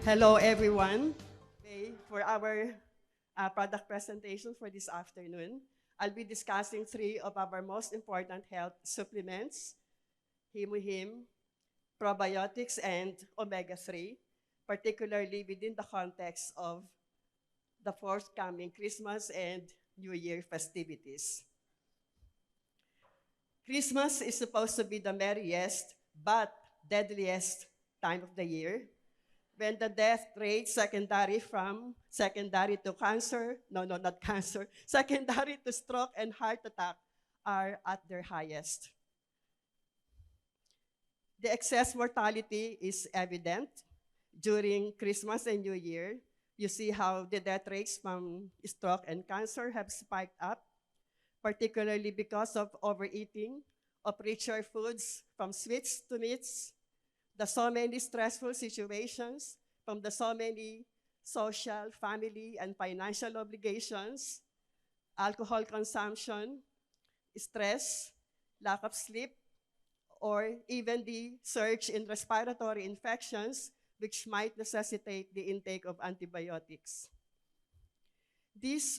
Hello, everyone. Okay, for our product presentation for this afternoon, I'll be discussing three of our most important health supplements, HemoHIM, probiotics, and omega-3, particularly within the context of the forthcoming Christmas and New Year festivities. Christmas is supposed to be the merriest but deadliest time of the year when the death rate secondary to cancer, no, not cancer, secondary to stroke and heart attack are at their highest. The excess mortality is evident during Christmas and New Year. You see how the death rates from stroke and cancer have spiked up, particularly because of overeating of richer foods, from sweets to meats, the so many stressful situations, from the so many social, family, and financial obligations, alcohol consumption, stress, lack of sleep, or even the surge in respiratory infections, which might necessitate the intake of antibiotics. This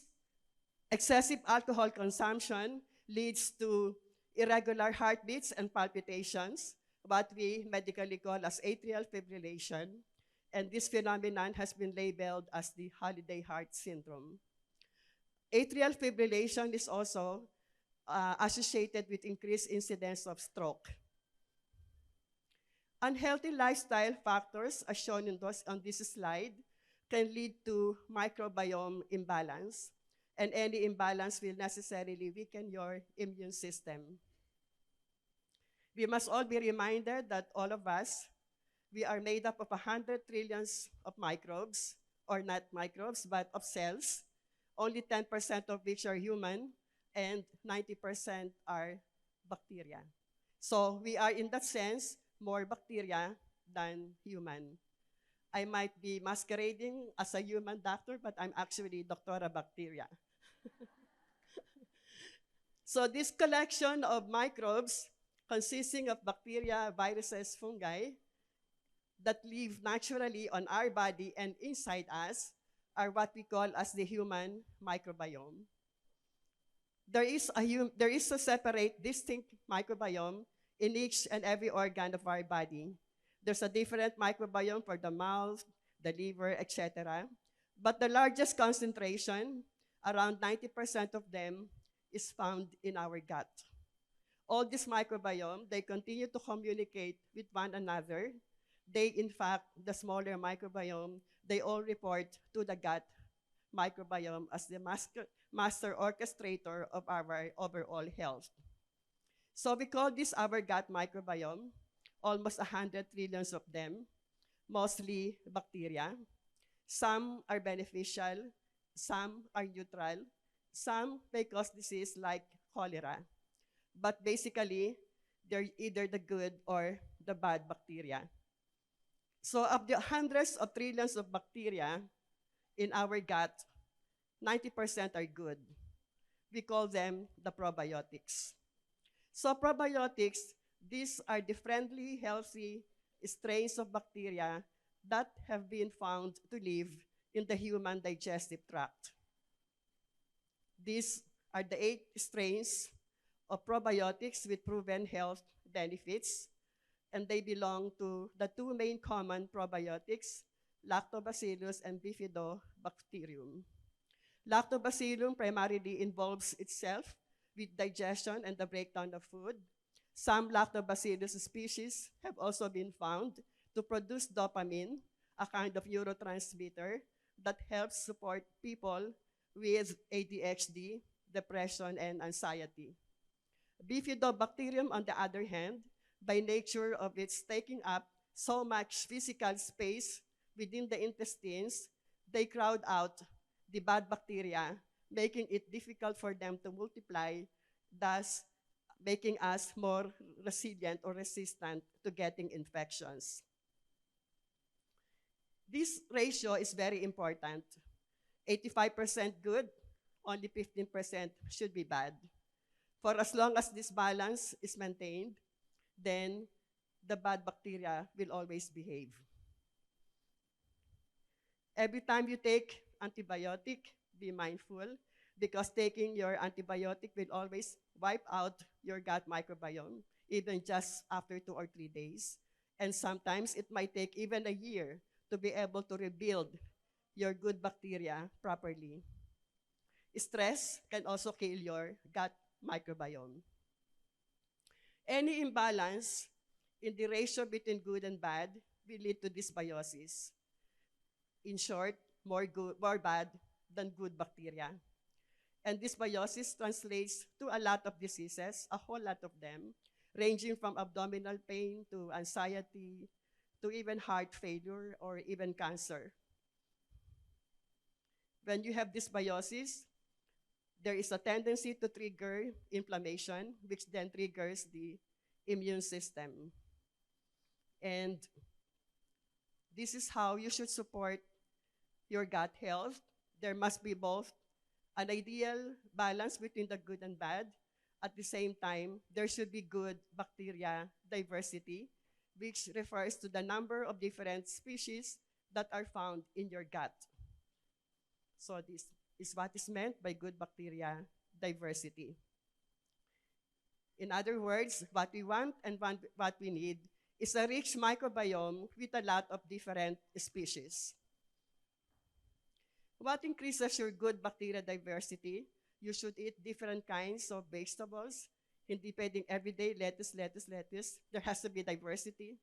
excessive alcohol consumption leads to irregular heartbeats and palpitations, what we medically call as atrial fibrillation, and this phenomenon has been labeled as the holiday heart syndrome. Atrial fibrillation is also associated with increased incidence of stroke. Unhealthy lifestyle factors, as shown on this slide, can lead to microbiome imbalance, and any imbalance will necessarily weaken your immune system. We must all be reminded that all of us, we are made up of 100 trillions of microbes, or not microbes, but of cells, only 10% of which are human, and 90% are bacteria. So we are, in that sense, more bacteria than human. I might be masquerading as a human doctor, but I'm actually Doctora Bacteria. So this collection of microbes consisting of bacteria, viruses, fungi that live naturally on our body and inside us are what we call as the human microbiome. There is a separate, distinct microbiome in each and every organ of our body. There's a different microbiome for the mouth, the liver, etc. But the largest concentration, around 90% of them, is found in our gut. All this microbiome, they continue to communicate with one another. They, in fact, the smaller microbiome, they all report to the gut microbiome as the master orchestrator of our overall health. So we call this our gut microbiome, almost 100 trillions of them, mostly bacteria. Some are beneficial, some are neutral, some may cause disease like cholera. But basically, they're either the good or the bad bacteria. So of the hundreds of trillions of bacteria in our gut, 90% are good. We call them the probiotics. So probiotics, these are the friendly, healthy strains of bacteria that have been found to live in the human digestive tract. These are the 8 strains of probiotics with proven health benefits, and they belong to the 2 main common probiotics, Lactobacillus and Bifidobacterium. Lactobacillum primarily involves itself with digestion and the breakdown of food. Some lactobacillus species have also been found to produce dopamine, a kind of neurotransmitter that helps support people with ADHD, depression, and anxiety. Bifidobacterium, on the other hand, by nature of its taking up so much physical space within the intestines, they crowd out the bad bacteria, making it difficult for them to multiply, thus making us more resilient or resistant to getting infections. This ratio is very important. 85% good, only 15% should be bad. For as long as this balance is maintained, then the bad bacteria will always behave. Every time you take antibiotic, be mindful because taking your antibiotic will always wipe out your gut microbiome, even just after 2 or 3 days. And sometimes it might take even a year to be able to rebuild your good bacteria properly. Stress can also kill your gut microbiome. Any imbalance in the ratio between good and bad will lead to dysbiosis. In short, more bad than good bacteria. And dysbiosis translates to a lot of diseases, a whole lot of them, ranging from abdominal pain to anxiety to even heart failure or even cancer. When you have dysbiosis, there is a tendency to trigger inflammation, which then triggers the immune system. And this is how you should support your gut health. There must be both an ideal balance between the good and bad. At the same time, there should be good bacteria diversity, which refers to the number of different species that are found in your gut. So this is what is meant by good bacteria diversity. In other words, what we want and what we need is a rich microbiome with a lot of different species. What increases your good bacteria diversity? You should eat different kinds of vegetables. Hindi pwedeng everyday lettuce, lettuce, lettuce. There has to be diversity.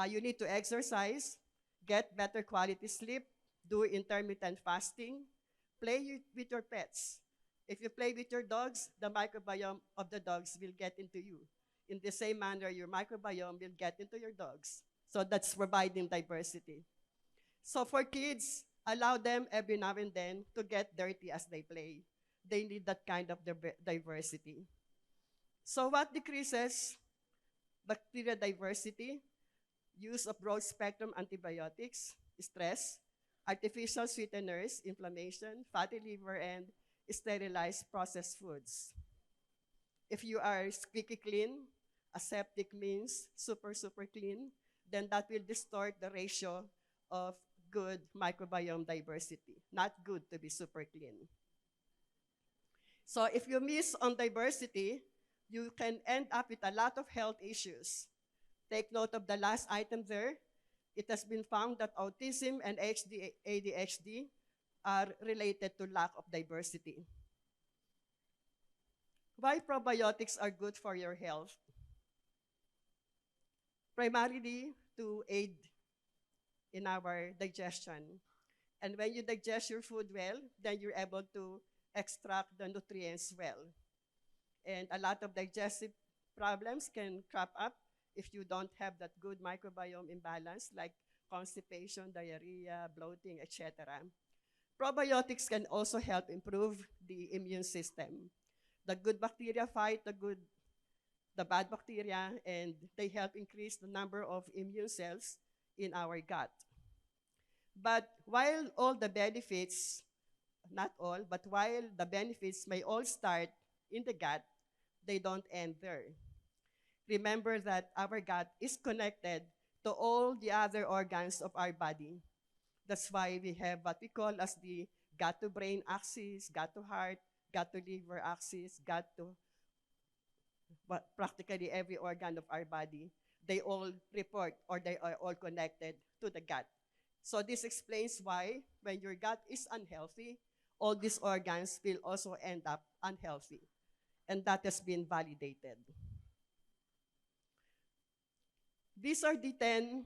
You need to exercise, get better quality sleep, do intermittent fasting, play with your pets. If you play with your dogs, the microbiome of the dogs will get into you. In the same manner, your microbiome will get into your dogs. So that's providing diversity. So for kids, allow them every now and then to get dirty as they play. They need that kind of diversity. So what decreases bacteria diversity? Use of broad-spectrum antibiotics, stress, artificial sweeteners, inflammation, fatty liver, and sterilized processed foods. If you are squeaky clean, aseptic means super, super clean, then that will distort the ratio of good microbiome diversity. Not good to be super clean. So if you miss on diversity, you can end up with a lot of health issues. Take note of the last item there. It has been found that autism and ADHD are related to lack of diversity. Why probiotics are good for your health? Primarily to aid in our digestion. And when you digest your food well, then you're able to extract the nutrients well. And a lot of digestive problems can crop up if you don't have that good microbiome imbalance, like constipation, diarrhea, bloating, etc. Probiotics can also help improve the immune system. The good bacteria fight the bad bacteria, and they help increase the number of immune cells in our gut. But while all the benefits, not all, but while the benefits may all start in the gut, they don't end there. Remember that our gut is connected to all the other organs of our body. That's why we have what we call as the gut-to-brain axis, gut-to-heart, gut-to-liver axis, gut-to practically every organ of our body. They all report or they are all connected to the gut. So this explains why when your gut is unhealthy, all these organs will also end up unhealthy. And that has been validated. These are the 10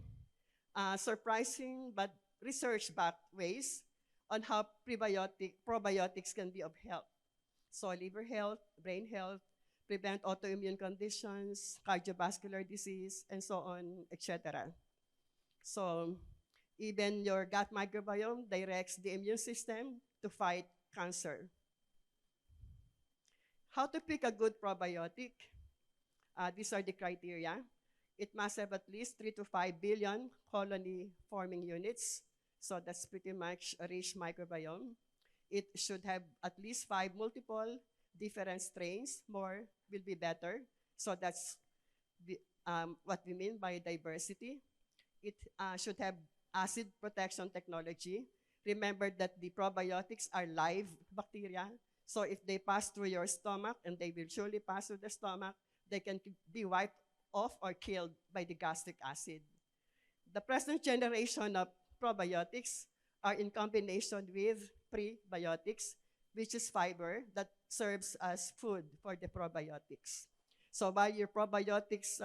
surprising but research-backed ways on how probiotics can be of help. So liver health, brain health, prevent autoimmune conditions, cardiovascular disease, and so on, etc. So even your gut microbiome directs the immune system to fight cancer. How to pick a good probiotic? These are the criteria. It must have at least 3 to 5 billion colony-forming units. So that's pretty much a rich microbiome. It should have at least 5 multiple different strains. More will be better. So that's what we mean by diversity. It should have acid protection technology. Remember that the probiotics are live bacteria. So if they pass through your stomach, and they will surely pass through the stomach, they can be wiped off or killed by the gastric acid. The present generation of probiotics are in combination with prebiotics, which is fiber that serves as food for the probiotics. So while your probiotics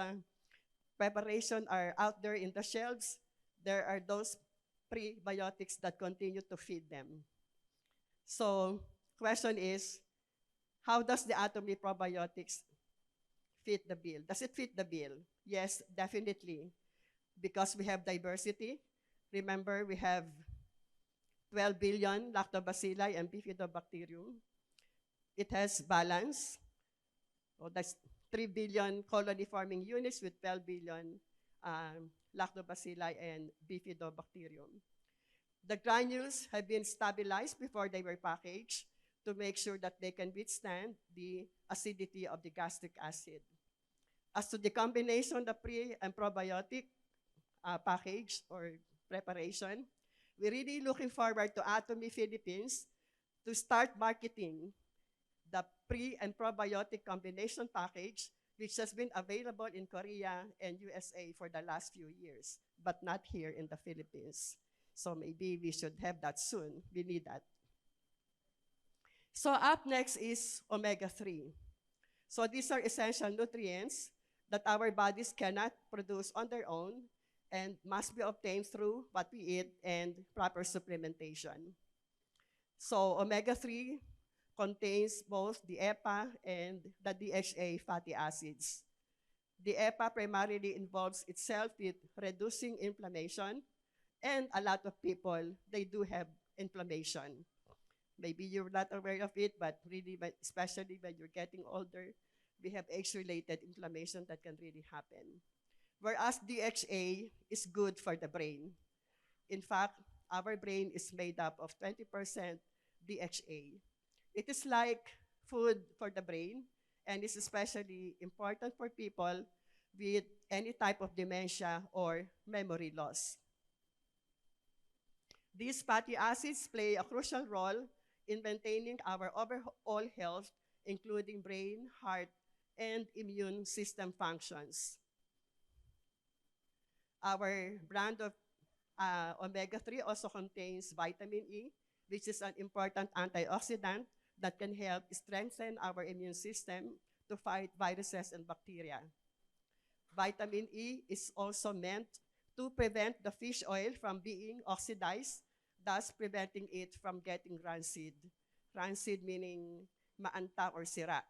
preparation are out there in the shelves, there are those prebiotics that continue to feed them. So question is, how does the Atomy probiotics fit the bill? Does it fit the bill? Yes, definitely. Because we have diversity. Remember, we have 12 billion lactobacilli and bifidobacterium. It has balance. Oh, that's 3 billion colony-forming units with 12 billion lactobacilli and bifidobacterium. The granules have been stabilized before they were packaged to make sure that they can withstand the acidity of the gastric acid. As to the combination of pre and probiotic package or preparation, we're really looking forward to Atomy Philippines to start marketing the pre and probiotic combination package, which has been available in Korea and USA for the last few years, but not here in the Philippines. So maybe we should have that soon. We need that. So up next is omega-3. So these are essential nutrients that our bodies cannot produce on their own and must be obtained through what we eat and proper supplementation. So omega-3 contains both the EPA and the DHA fatty acids. The EPA primarily involves itself with reducing inflammation, and a lot of people, they do have inflammation. Maybe you're not aware of it, but really, especially when you're getting older, we have age-related inflammation that can really happen. Whereas DHA is good for the brain. In fact, our brain is made up of 20% DHA. It is like food for the brain, and is especially important for people with any type of dementia or memory loss. These fatty acids play a crucial role in maintaining our overall health, including brain, heart, and immune system functions. Our brand of omega-3 also contains vitamin E, which is an important antioxidant that can help strengthen our immune system to fight viruses and bacteria. Vitamin E is also meant to prevent the fish oil from being oxidized, thus preventing it from getting rancid. Rancid meaning maanta or sira.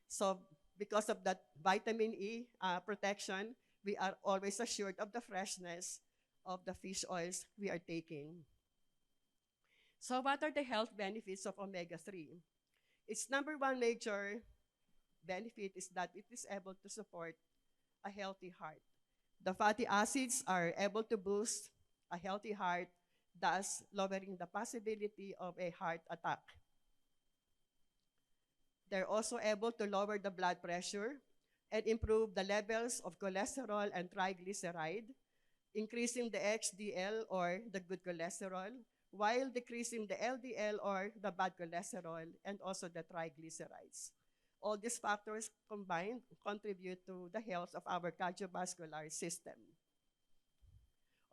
So because of that vitamin E protection, we are always assured of the freshness of the fish oils we are taking. So what are the health benefits of omega-3? Its number one major benefit is that it is able to support a healthy heart. The fatty acids are able to boost a healthy heart, thus lowering the possibility of a heart attack. They're also able to lower the blood pressure and improve the levels of cholesterol and triglyceride, increasing the HDL or the good cholesterol, while decreasing the LDL or the bad cholesterol and also the triglycerides. All these factors combined contribute to the health of our cardiovascular system.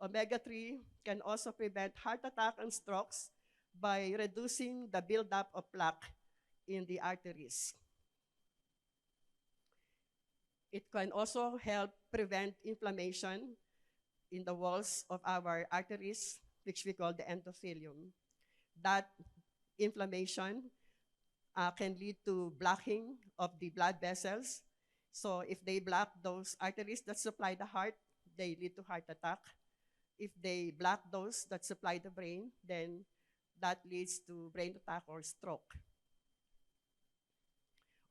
Omega-3 can also prevent heart attack and strokes by reducing the buildup of plaque in the arteries. It can also help prevent inflammation in the walls of our arteries, which we call the endothelium. That inflammation can lead to blocking of the blood vessels. So if they block those arteries that supply the heart, they lead to heart attack. If they block those that supply the brain, then that leads to brain attack or stroke.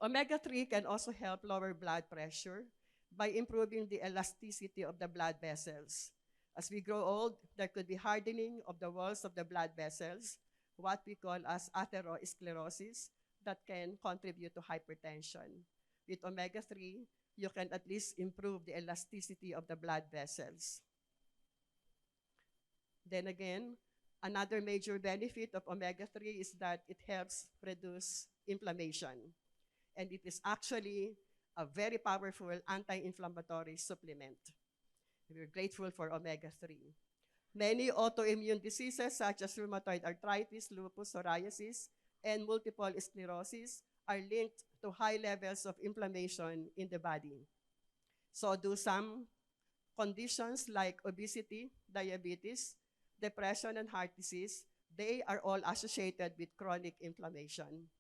Omega-3 can also help lower blood pressure by improving the elasticity of the blood vessels. As we grow old, there could be hardening of the walls of the blood vessels, what we call as atherosclerosis, that can contribute to hypertension. With omega-3, you can at least improve the elasticity of the blood vessels. Then again, Another major benefit of omega-3 is that it helps reduce inflammation. And it is actually a very powerful anti-inflammatory supplement. We're grateful for omega-3. Many autoimmune diseases such as rheumatoid arthritis, lupus, psoriasis, and multiple sclerosis are linked to high levels of inflammation in the body. So do some conditions like obesity, diabetes, depression, and heart disease, they are all associated with chronic inflammation.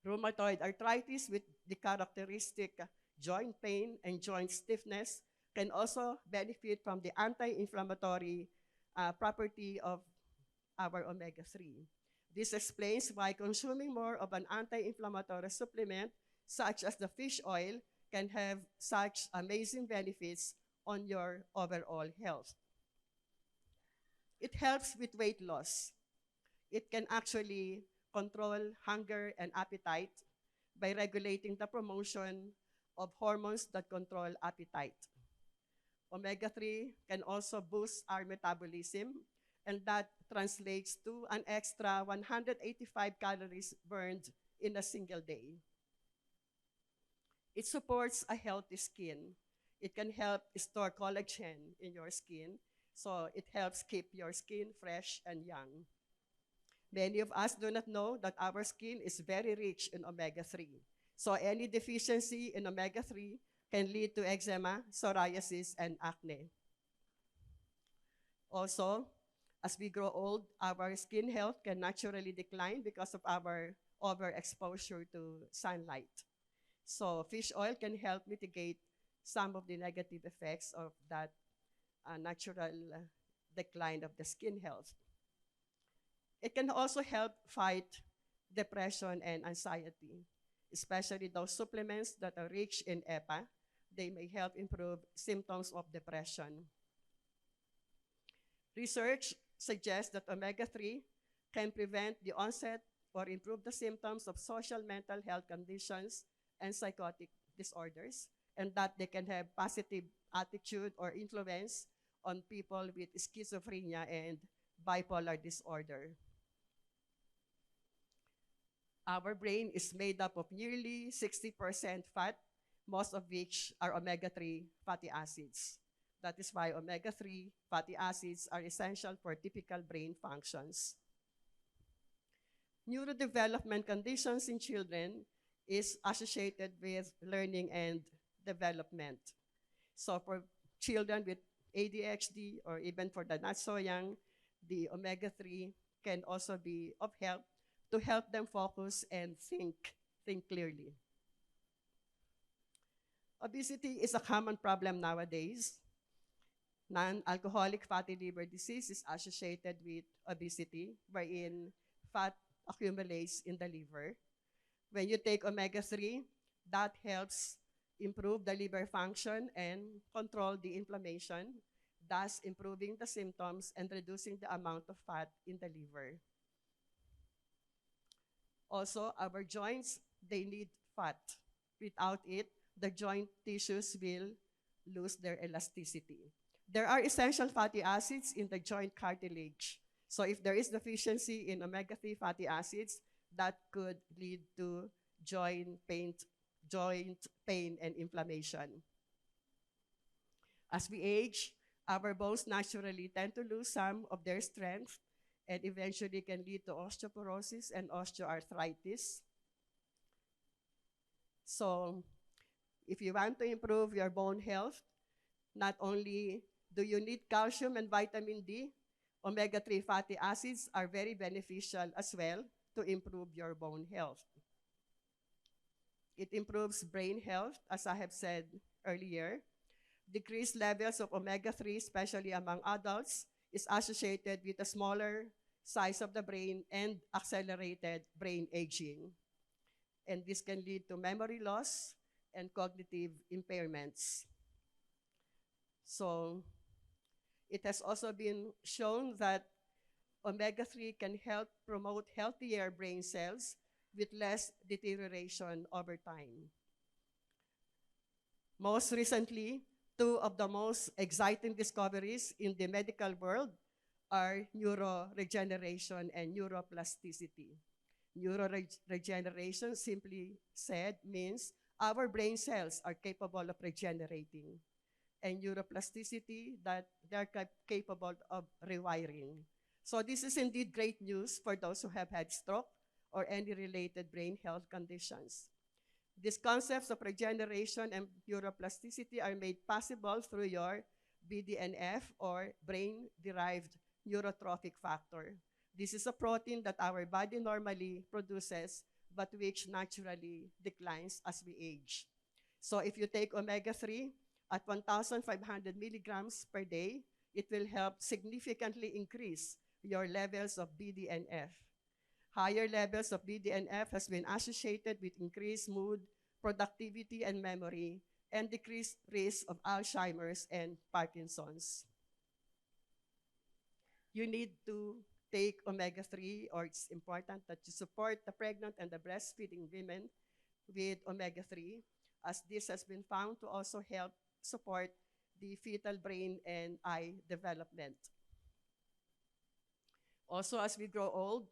Rheumatoid arthritis with the characteristic joint pain and joint stiffness can also benefit from the anti-inflammatory property of our omega-3. This explains why consuming more of an anti-inflammatory supplement, such as the fish oil, can have such amazing benefits on your overall health. It helps with weight loss. It can actually control hunger and appetite by regulating the promotion of hormones that control appetite. Omega-3 can also boost our metabolism, and that translates to an extra 185 calories burned in a single day. It supports a healthy skin. It can help store collagen in your skin, so it helps keep your skin fresh and young. Many of us do not know that our skin is very rich in omega-3. So any deficiency in omega-3 can lead to eczema, psoriasis, and acne. Also, as we grow old, our skin health can naturally decline because of our overexposure to sunlight. So fish oil can help mitigate some of the negative effects of that natural decline of the skin health. It can also help fight depression and anxiety, especially those supplements that are rich in EPA. They may help improve symptoms of depression. Research suggests that omega-3 can prevent the onset or improve the symptoms of social mental health conditions and psychotic disorders, and that they can have positive attitude or influence on people with schizophrenia and bipolar disorder. Our brain is made up of nearly 60% fat, most of which are omega-3 fatty acids. That is why omega-3 fatty acids are essential for typical brain functions. Neurodevelopment conditions in children is associated with learning and development. So for children with ADHD or even for the not so young, the omega-3 can also be of help to help them focus and think clearly. Obesity is a common problem nowadays. Non-alcoholic fatty liver disease is associated with obesity, wherein fat accumulates in the liver. When you take omega-3, that helps improve the liver function and control the inflammation, thus improving the symptoms and reducing the amount of fat in the liver. Also, our joints, they need fat. Without it, the joint tissues will lose their elasticity. There are essential fatty acids in the joint cartilage. So if there is deficiency in omega-3 fatty acids, that could lead to joint pain and inflammation. As we age, our bones naturally tend to lose some of their strength and eventually can lead to osteoporosis and osteoarthritis. So if you want to improve your bone health, not only do you need calcium and vitamin D, omega-3 fatty acids are very beneficial as well to improve your bone health. It improves brain health, as I have said earlier. Decreased levels of omega-3, especially among adults, is associated with a smaller size of the brain and accelerated brain aging. And this can lead to memory loss and cognitive impairments. So it has also been shown that omega-3 can help promote healthier brain cells with less deterioration over time. Most recently, two of the most exciting discoveries in the medical world are neuroregeneration and neuroplasticity. Neuroregeneration, simply said, means our brain cells are capable of regenerating, and neuroplasticity, that they're capable of rewiring. So this is indeed great news for those who have had stroke or any related brain health conditions. These concepts of regeneration and neuroplasticity are made possible through your BDNF, or brain-derived neurotrophic factor. This is a protein that our body normally produces, but which naturally declines as we age. So if you take omega-3 at 1,500 milligrams per day, it will help significantly increase your levels of BDNF. Higher levels of BDNF has been associated with increased mood, productivity, and memory, and decreased risk of Alzheimer's and Parkinson's. You need to take omega-3, or it's important that you support the pregnant and the breastfeeding women with omega-3, as this has been found to also help support the fetal brain and eye development. Also, as we grow old,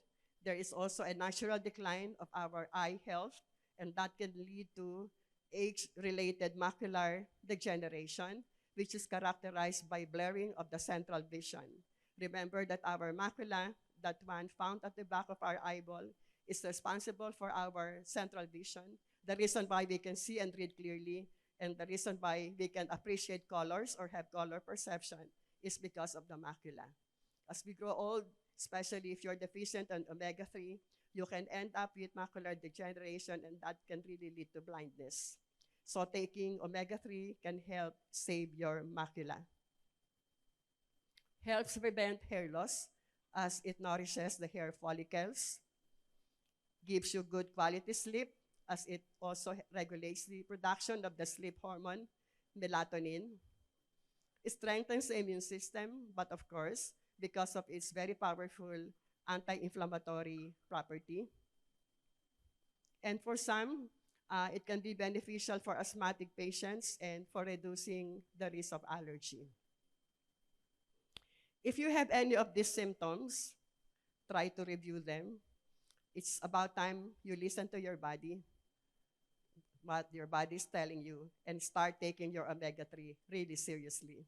there is also a natural decline of our eye health, and that can lead to age-related macular degeneration, which is characterized by blurring of the central vision. Remember that our macula, that one found at the back of our eyeball, is responsible for our central vision, the reason why we can see and read clearly, and the reason why we can appreciate colors or have color perception is because of the macula. As we grow old, especially if you're deficient in omega-3, you can end up with macular degeneration, and that can really lead to blindness. So taking omega-3 can help save your macula. Helps prevent hair loss as it nourishes the hair follicles, gives you good quality sleep as it also regulates the production of the sleep hormone, melatonin. It strengthens the immune system, but of course, because of its very powerful anti-inflammatory property. And for some, it can be beneficial for asthmatic patients and for reducing the risk of allergy. If you have any of these symptoms, try to review them. It's about time you listen to your body, what your body is telling you, and start taking your omega-3 really seriously.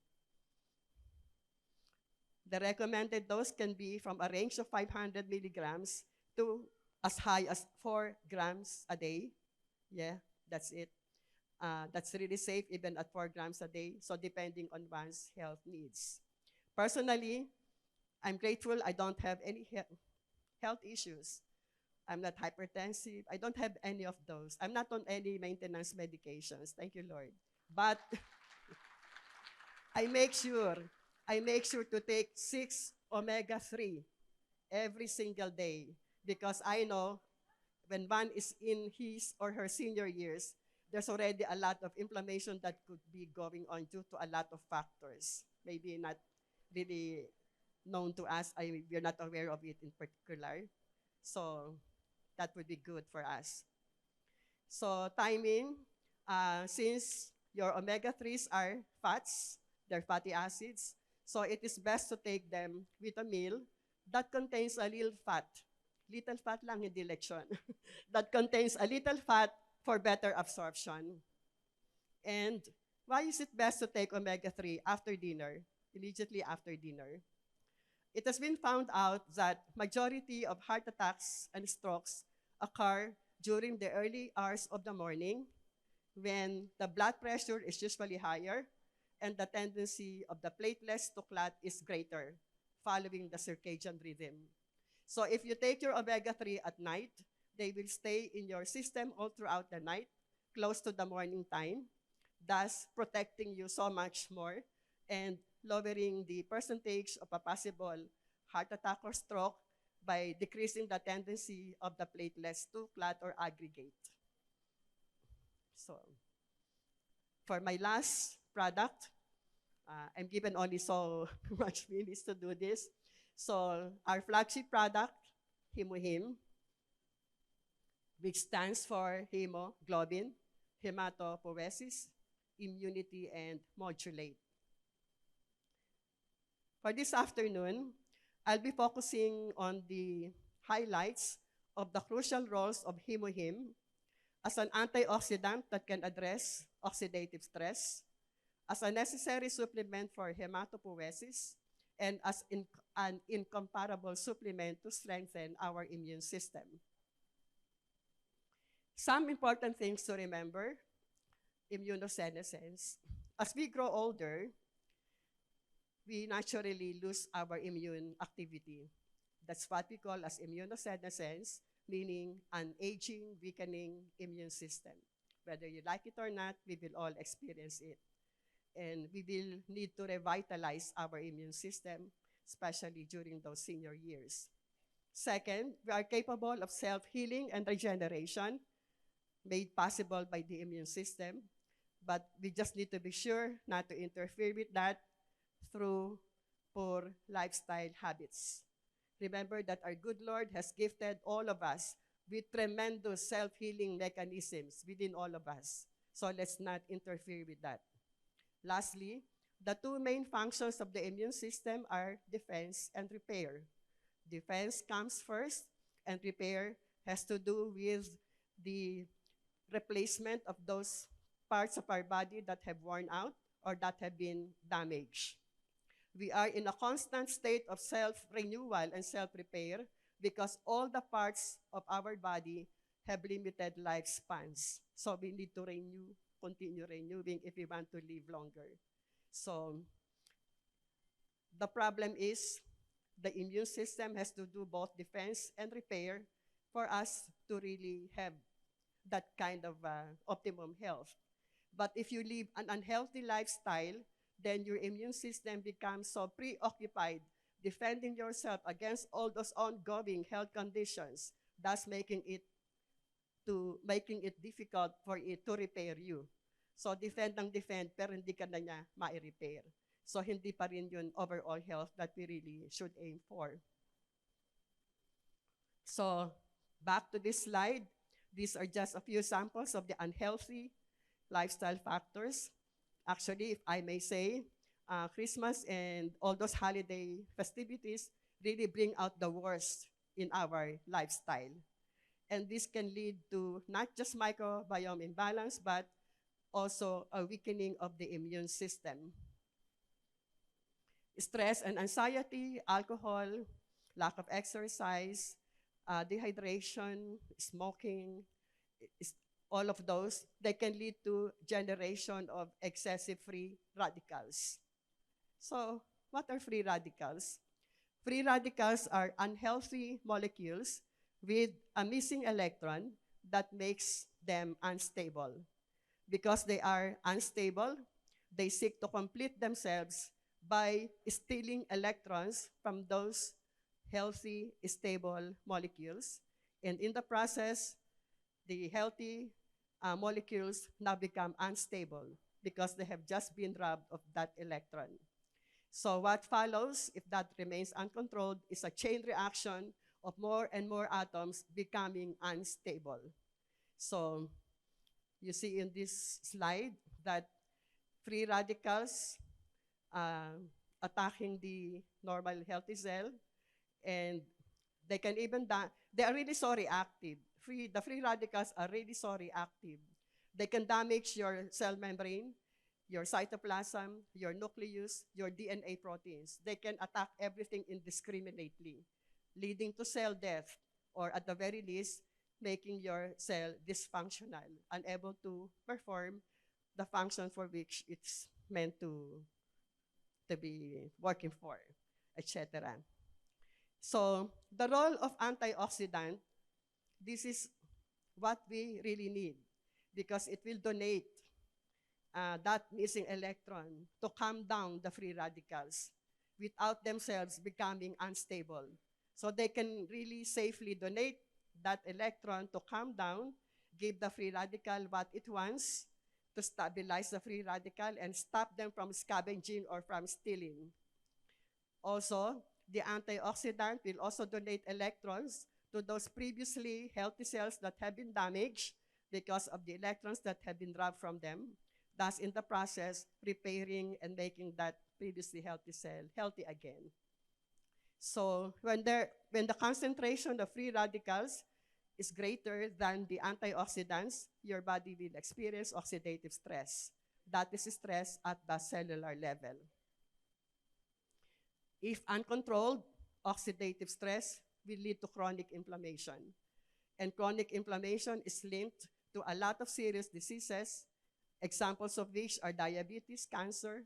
The recommended dose can be from a range of 500 milligrams to as high as 4 grams a day. Yeah, that's it. That's really safe even at 4 grams a day, so depending on one's health needs. Personally, I'm grateful I don't have any health issues. I'm not hypertensive. I don't have any of those. I'm not on any maintenance medications. Thank you, Lord. But I make sure to take 6 omega-3 every single day, because I know when one is in his or her senior years, there's already a lot of inflammation that could be going on due to a lot of factors. Maybe not really known to us. We're not aware of it in particular. So that would be good for us. So timing, since your omega-3s are fats, they're fatty acids, so it is best to take them with a meal that contains a little fat. Little fat lang, hindi leksyon. That contains a little fat for better absorption. And why is it best to take omega-3 after dinner, immediately after dinner? It has been found out that majority of heart attacks and strokes occur during the early hours of the morning, when the blood pressure is usually higher and the tendency of the platelets to clot is greater, following the circadian rhythm. So if you take your omega-3 at night, they will stay in your system all throughout the night, close to the morning time, thus protecting you so much more and lowering the percentage of a possible heart attack or stroke by decreasing the tendency of the platelets to clot or aggregate. So, for my last product, I'm given only so much minutes to do this. So, our flagship product, HemoHIM, which stands for hemoglobin, hematopoiesis, immunity, and modulate. For this afternoon, I'll be focusing on the highlights of the crucial roles of HemoHIM as an antioxidant that can address oxidative stress, as a necessary supplement for hematopoiesis, and as an incomparable supplement to strengthen our immune system. Some important things to remember: immunosenescence. As we grow older, we naturally lose our immune activity. That's what we call as immunosenescence, meaning an aging, weakening immune system. Whether you like it or not, we will all experience it. And we will need to revitalize our immune system, especially during those senior years. Second, we are capable of self-healing and regeneration, made possible by the immune system, but we just need to be sure not to interfere with that through poor lifestyle habits. Remember that our good Lord has gifted all of us with tremendous self-healing mechanisms within all of us. So let's not interfere with that. Lastly, the two main functions of the immune system are defense and repair. Defense comes first, and repair has to do with the replacement of those parts of our body that have worn out or that have been damaged. We are in a constant state of self-renewal and self-repair because all the parts of our body have limited lifespans. So we need to continue renewing if we want to live longer. So the problem is the immune system has to do both defense and repair for us to really have that kind of optimum health. But if you live an unhealthy lifestyle, then your immune system becomes so preoccupied defending yourself against all those ongoing health conditions, thus making it difficult for it to repair you. So defend ng defend, pero hindi ka na niya ma-repair. So hindi pa rin yun overall health that we really should aim for. So back to this slide, these are just a few samples of the unhealthy lifestyle factors. Actually, if I may say, Christmas and all those holiday festivities really bring out the worst in our lifestyle. And this can lead to not just microbiome imbalance, but also a weakening of the immune system. Stress and anxiety, alcohol, lack of exercise, dehydration, smoking, all of those, they can lead to generation of excessive free radicals. So what are free radicals? Free radicals are unhealthy molecules with a missing electron that makes them unstable. Because they are unstable, they seek to complete themselves by stealing electrons from those healthy, stable molecules. And in the process, the healthy molecules now become unstable because they have just been robbed of that electron. So what follows, if that remains uncontrolled, is a chain reaction of more and more atoms becoming unstable. So you see in this slide that free radicals attacking the normal healthy cell, and they can even they are really so reactive. The free radicals are really so reactive. They can damage your cell membrane, your cytoplasm, your nucleus, your DNA proteins. They can attack everything indiscriminately, leading to cell death, or at the very least, making your cell dysfunctional, unable to perform the function for which it's meant to be working for, etc. So the role of antioxidant, this is what we really need because it will donate that missing electron to calm down the free radicals without themselves becoming unstable. So they can really safely donate that electron to calm down, give the free radical what it wants, to stabilize the free radical and stop them from scavenging or from stealing. Also, the antioxidant will also donate electrons to those previously healthy cells that have been damaged because of the electrons that have been robbed from them, thus in the process repairing and making that previously healthy cell healthy again. So when the concentration of free radicals is greater than the antioxidants, your body will experience oxidative stress. That is stress at the cellular level. If uncontrolled, oxidative stress will lead to chronic inflammation. And chronic inflammation is linked to a lot of serious diseases, examples of which are diabetes, cancer,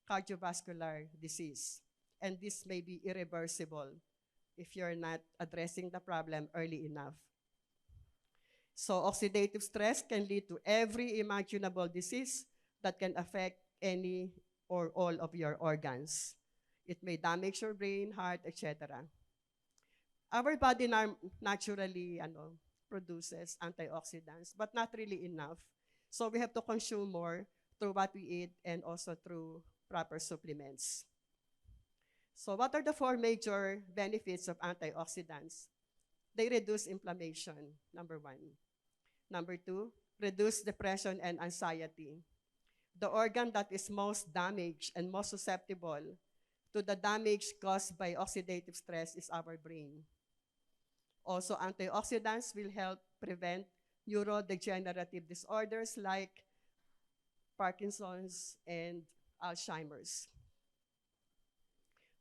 cardiovascular disease. And this may be irreversible if you're not addressing the problem early enough. So oxidative stress can lead to every imaginable disease that can affect any or all of your organs. It may damage your brain, heart, etc. Our body naturally produces antioxidants, but not really enough. So we have to consume more through what we eat and also through proper supplements. So what are the 4 major benefits of antioxidants? They reduce inflammation, number 1. Number 2, reduce depression and anxiety. The organ that is most damaged and most susceptible to the damage caused by oxidative stress is our brain. Also, antioxidants will help prevent neurodegenerative disorders like Parkinson's and Alzheimer's.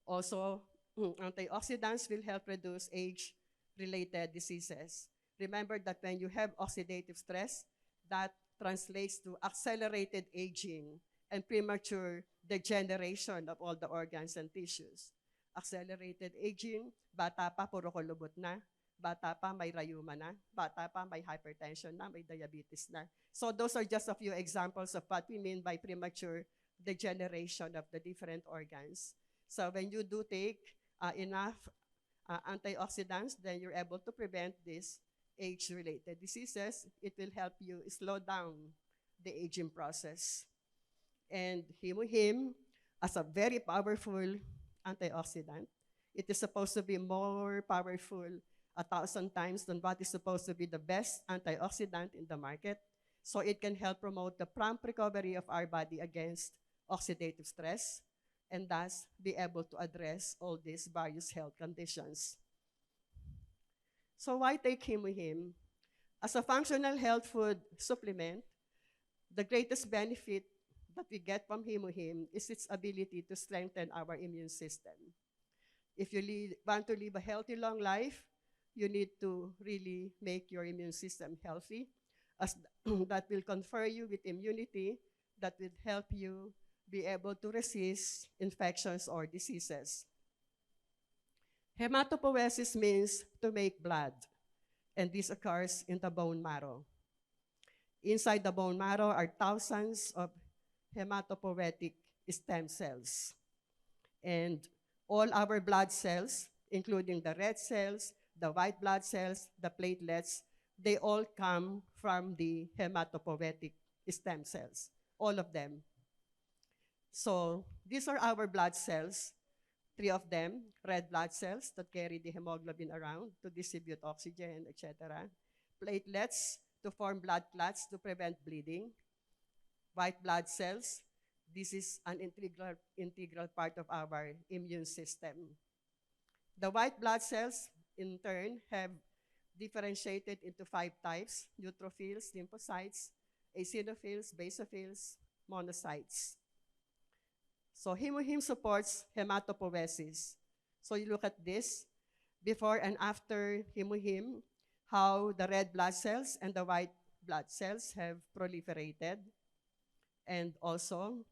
Also, antioxidants will help reduce age-related diseases. Remember that when you have oxidative stress, that translates to accelerated aging and premature degeneration of all the organs and tissues. Accelerated aging, bata pa, puro kulubot na. Bata pa, may rayuma na. Bata pa, may hypertension na, may diabetes na. So those are just a few examples of what we mean by premature degeneration of the different organs. So when you do take enough antioxidants, then you're able to prevent these age-related diseases. It will help you slow down the aging process. And HemoHIM, as a very powerful antioxidant, it is supposed to be more powerful 1,000 times than what is supposed to be the best antioxidant in the market. So it can help promote the prompt recovery of our body against oxidative stress and thus be able to address all these various health conditions. So why take HemoHIM? As a functional health food supplement, the greatest benefit that we get from HemoHIM is its ability to strengthen our immune system. If you want to live a healthy, long life, you need to really make your immune system healthy, as that will confer you with immunity that will help you be able to resist infections or diseases. Hematopoiesis means to make blood, and this occurs in the bone marrow. Inside the bone marrow are thousands of hematopoietic stem cells. And all our blood cells, including the red cells, the white blood cells, the platelets, they all come from the hematopoietic stem cells, all of them. So these are our blood cells, 3 of them, red blood cells that carry the hemoglobin around to distribute oxygen, etc. Platelets to form blood clots to prevent bleeding. White blood cells, this is an integral part of our immune system. The white blood cells, in turn, have differentiated into 5 types: neutrophils, lymphocytes, eosinophils, basophils, monocytes. So HemoHIM supports hematopoiesis. So you look at this, before and after HemoHIM, how the red blood cells and the white blood cells have proliferated, and also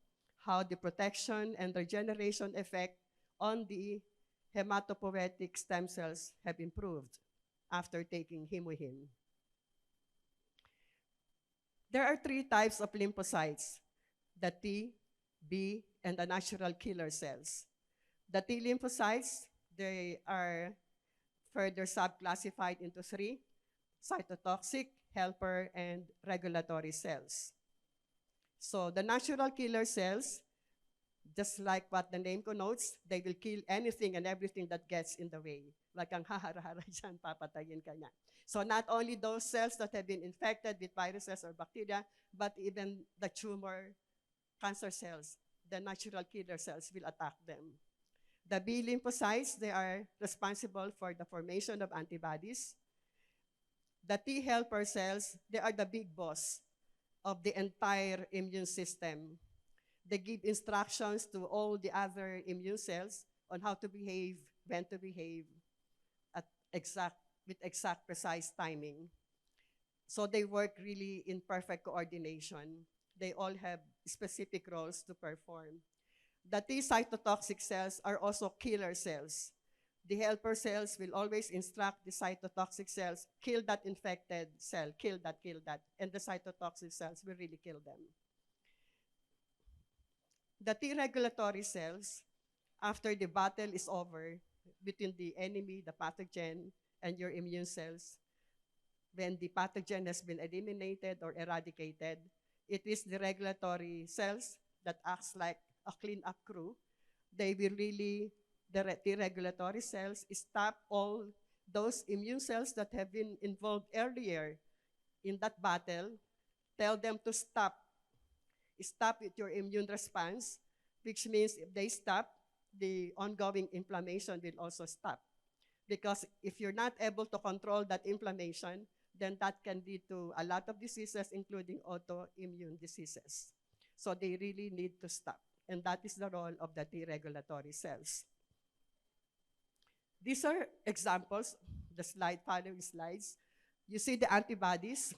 how the protection and regeneration effect on the hematopoietic stem cells have improved after taking HemoHIM. There are 3 types of lymphocytes: the T, B, and the natural killer cells. The T lymphocytes, they are further subclassified into 3: cytotoxic, helper, and regulatory cells. So the natural killer cells, just like what the name connotes, they will kill anything and everything that gets in the way. Like ang hahara-hara dyan, papatayin ka niya. So not only those cells that have been infected with viruses or bacteria, but even the tumor cancer cells, the natural killer cells will attack them. The B lymphocytes, they are responsible for the formation of antibodies. The T helper cells, they are the big boss of the entire immune system. They give instructions to all the other immune cells on how to behave, when to behave, at with exact precise timing. So they work really in perfect coordination. They all have specific roles to perform. The T cytotoxic cells are also killer cells. The helper cells will always instruct the cytotoxic cells, kill that infected cell, kill that, and the cytotoxic cells will really kill them. The T regulatory cells, after the battle is over between the enemy, the pathogen, and your immune cells, when the pathogen has been eliminated or eradicated, it is the regulatory cells that acts like a cleanup crew. They will really, the regulatory cells, stop all those immune cells that have been involved earlier in that battle, tell them to stop. Stop with your immune response, which means if they stop, the ongoing inflammation will also stop. Because if you're not able to control that inflammation, then that can lead to a lot of diseases, including autoimmune diseases. So they really need to stop. And that is the role of the T regulatory cells. These are examples, the following slides. You see the antibodies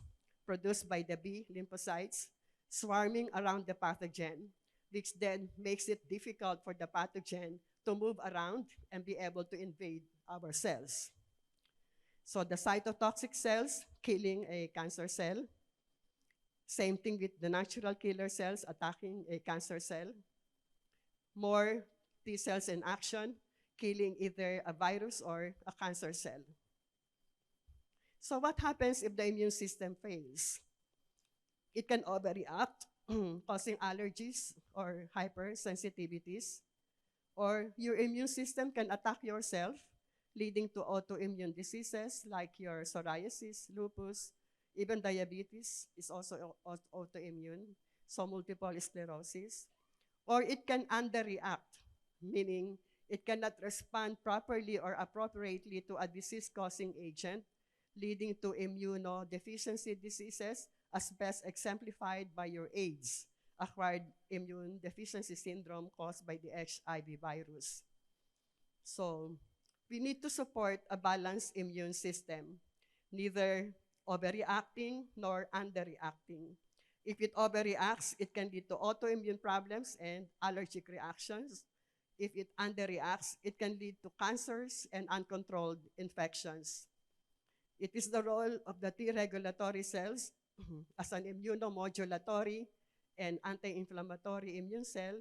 produced by the B lymphocytes swarming around the pathogen, which then makes it difficult for the pathogen to move around and be able to invade our cells. So the cytotoxic cells killing a cancer cell. Same thing with the natural killer cells attacking a cancer cell. More T cells in action, killing either a virus or a cancer cell. So what happens if the immune system fails? It can overreact, causing allergies or hypersensitivities. Or your immune system can attack yourself, leading to autoimmune diseases like your psoriasis, lupus, even diabetes is also autoimmune, so multiple sclerosis. Or it can underreact, meaning it cannot respond properly or appropriately to a disease-causing agent, leading to immunodeficiency diseases, as best exemplified by your AIDS, acquired immune deficiency syndrome caused by the HIV virus. So we need to support a balanced immune system, neither overreacting nor underreacting. If it overreacts, it can lead to autoimmune problems and allergic reactions. If it underreacts, it can lead to cancers and uncontrolled infections. It is the role of the T regulatory cells as an immunomodulatory and anti-inflammatory immune cell.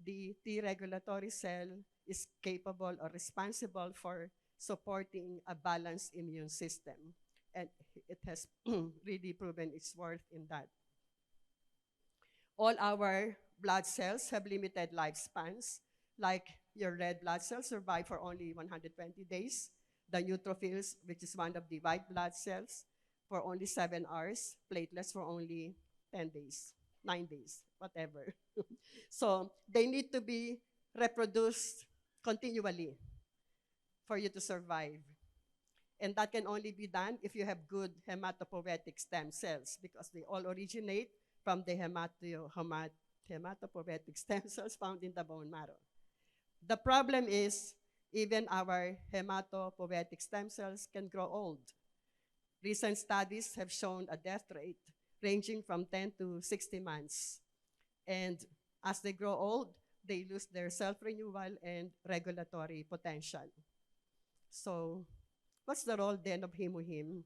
The T regulatory cell is capable or responsible for supporting a balanced immune system. And it has really proven its worth in that. All our blood cells have limited lifespans, like your red blood cells survive for only 120 days. The neutrophils, which is one of the white blood cells, for only 7 hours. Platelets for only 10 days, 9 days, whatever. So they need to be reproduced continually for you to survive. And that can only be done if you have good hematopoietic stem cells, because they all originate from the hematopoietic stem cells found in the bone marrow. The problem is, even our hematopoietic stem cells can grow old. Recent studies have shown a death rate ranging from 10 to 60 months. And as they grow old, they lose their self-renewal and regulatory potential. So what's the role then of HemoHIM?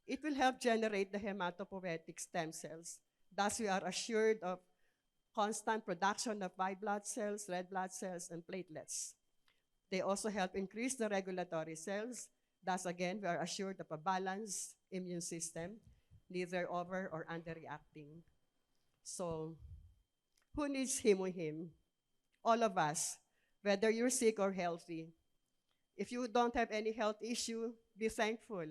It will help generate the hematopoietic stem cells. Thus, we are assured of constant production of white blood cells, red blood cells, and platelets. They also help increase the regulatory cells. Thus, again, we are assured of a balanced immune system, neither over or underreacting. So, who needs HemoHIM? All of us, whether you're sick or healthy. If you don't have any health issue, be thankful.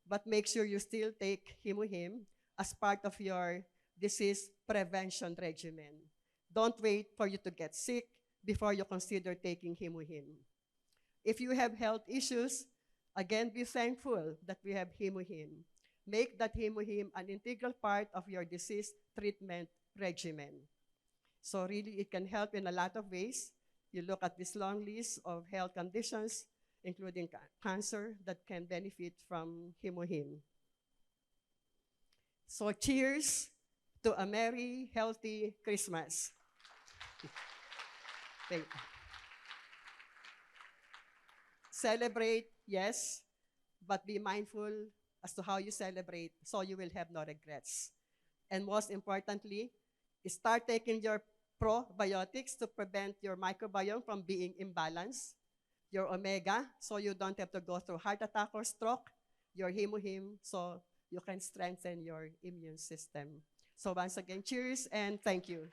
But make sure you still take HemoHIM as part of your disease prevention regimen. Don't wait for you to get sick. before you consider taking HemoHIM. If you have health issues, again, be thankful that we have HemoHIM. Make that HemoHIM an integral part of your disease treatment regimen. So really, it can help in a lot of ways. You look at this long list of health conditions, including cancer, that can benefit from HemoHIM. So cheers to a merry, healthy Christmas. Thank you. Celebrate, yes, but be mindful as to how you celebrate so you will have no regrets. And most importantly, start taking your probiotics to prevent your microbiome from being imbalanced, your omega, so you don't have to go through heart attack or stroke, your HemoHIM, so you can strengthen your immune system. So once again, cheers and thank you.